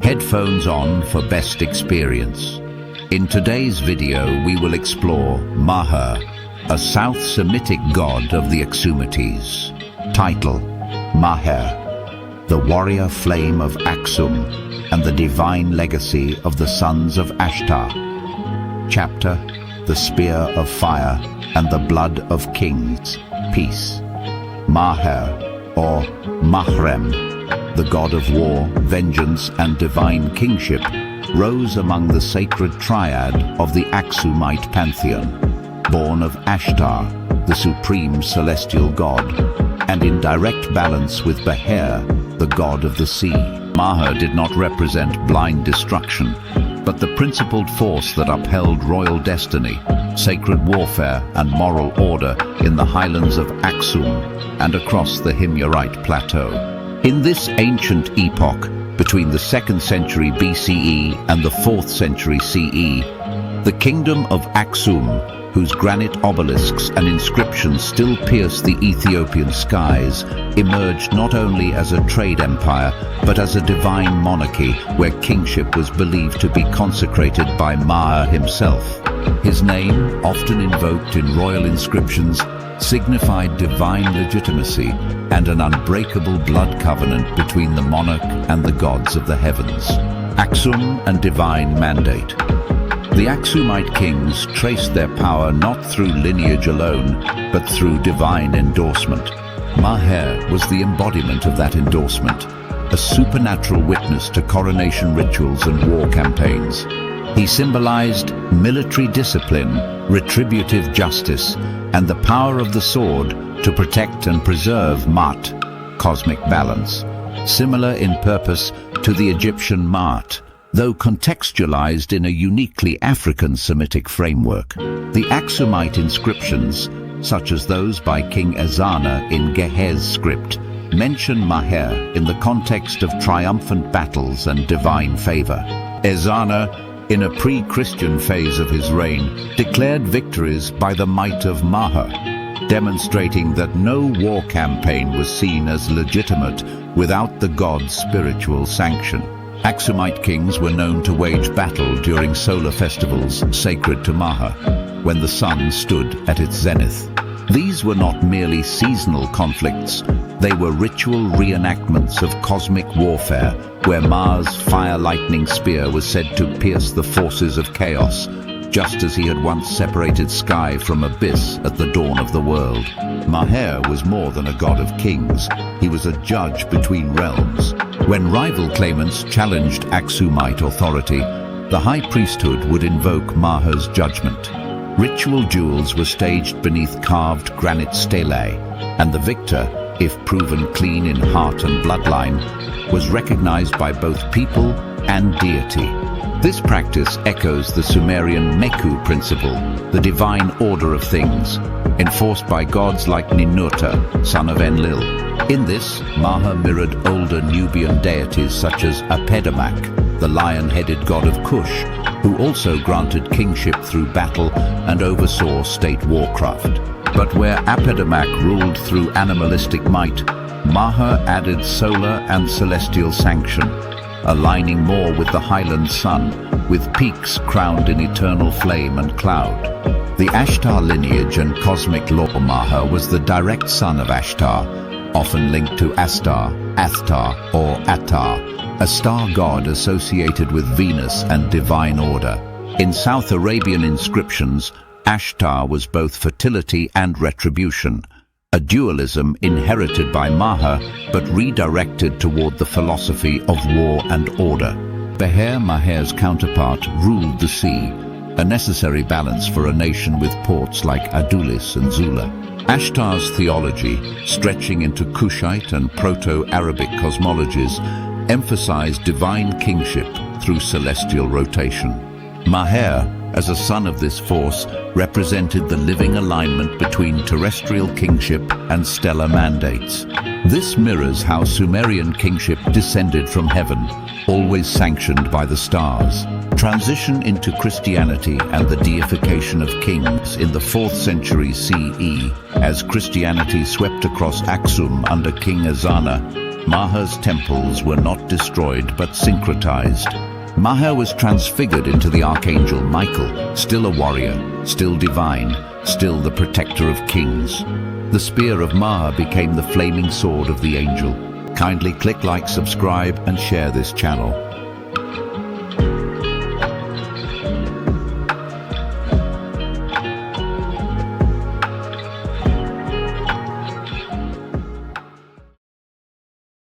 Headphones on for best experience. In today's video, we will explore Maher, a South Semitic god of the Aksumites. Title: Maher, the warrior flame of Aksum and the divine legacy of the sons of Ashtar. Chapter: the spear of fire and the blood of kings. Peace. Maher, or Mahrem, the god of war, vengeance, and divine kingship, rose among the sacred triad of the Aksumite pantheon, born of Ashtar, the supreme celestial god, and in direct balance with Maher, the god of the sea. Maher did not represent blind destruction, but the principled force that upheld royal destiny, sacred warfare, and moral order in the highlands of Aksum and across the Himyarite plateau. In this ancient epoch, between the 2nd century BCE and the 4th century CE, the kingdom of Aksum, whose granite obelisks and inscriptions still pierce the Ethiopian skies, emerged not only as a trade empire, but as a divine monarchy where kingship was believed to be consecrated by Maher himself. His name, often invoked in royal inscriptions, signified divine legitimacy and an unbreakable blood covenant between the monarch and the gods of the heavens. Aksum and divine mandate. The Aksumite kings traced their power not through lineage alone, but through divine endorsement. Maher was the embodiment of that endorsement, a supernatural witness to coronation rituals and war campaigns. He symbolized military discipline, retributive justice, and the power of the sword to protect and preserve Mat, cosmic balance, similar in purpose to the Egyptian Maat, though contextualized in a uniquely African Semitic framework. The Aksumite inscriptions, such as those by King Ezana in Gehez script, mention Maher in the context of triumphant battles and divine favor. Ezana, in a pre-Christian phase of his reign, declared victories by the might of Maher, demonstrating that no war campaign was seen as legitimate without the god's spiritual sanction. Aksumite kings were known to wage battle during solar festivals sacred to Maher, when the sun stood at its zenith. These were not merely seasonal conflicts, they were ritual reenactments of cosmic warfare, where Ma's fire-lightning spear was said to pierce the forces of chaos, just as he had once separated sky from abyss at the dawn of the world. Maher was more than a god of kings. He was a judge between realms. When rival claimants challenged Aksumite authority, the high priesthood would invoke Maher's judgment. Ritual duels were staged beneath carved granite stelae, and the victor, if proven clean in heart and bloodline, was recognized by both people and deity. This practice echoes the Sumerian Meku principle, the divine order of things, enforced by gods like Ninurta, son of Enlil. In this, Maher mirrored older Nubian deities such as Apedamak, the lion-headed god of Kush, who also granted kingship through battle and oversaw state warcraft. But where Apedamak ruled through animalistic might, Maher added solar and celestial sanction, aligning more with the highland sun, with peaks crowned in eternal flame and cloud. The Ashtar lineage and cosmic law. Maher was the direct son of Ashtar, often linked to Astar, Athtar, or Attar, a star god associated with Venus and divine order. In South Arabian inscriptions, Ashtar was both fertility and retribution, a dualism inherited by Maher but redirected toward the philosophy of war and order. Maher's counterpart, ruled the sea, a necessary balance for a nation with ports like Adulis and Zula. Ashtar's theology, stretching into Kushite and Proto-Arabic cosmologies, emphasized divine kingship through celestial rotation. Maher, as a son of this force, represented the living alignment between terrestrial kingship and stellar mandates. This mirrors how Sumerian kingship descended from heaven, always sanctioned by the stars. Transition into Christianity and the deification of kings in the 4th century CE, as Christianity swept across Aksum under King Ezana, Maher's temples were not destroyed but syncretized. Maher was transfigured into the Archangel Michael, still a warrior, still divine, still the protector of kings. The spear of Maher became the flaming sword of the angel. Kindly click like, subscribe and share this channel.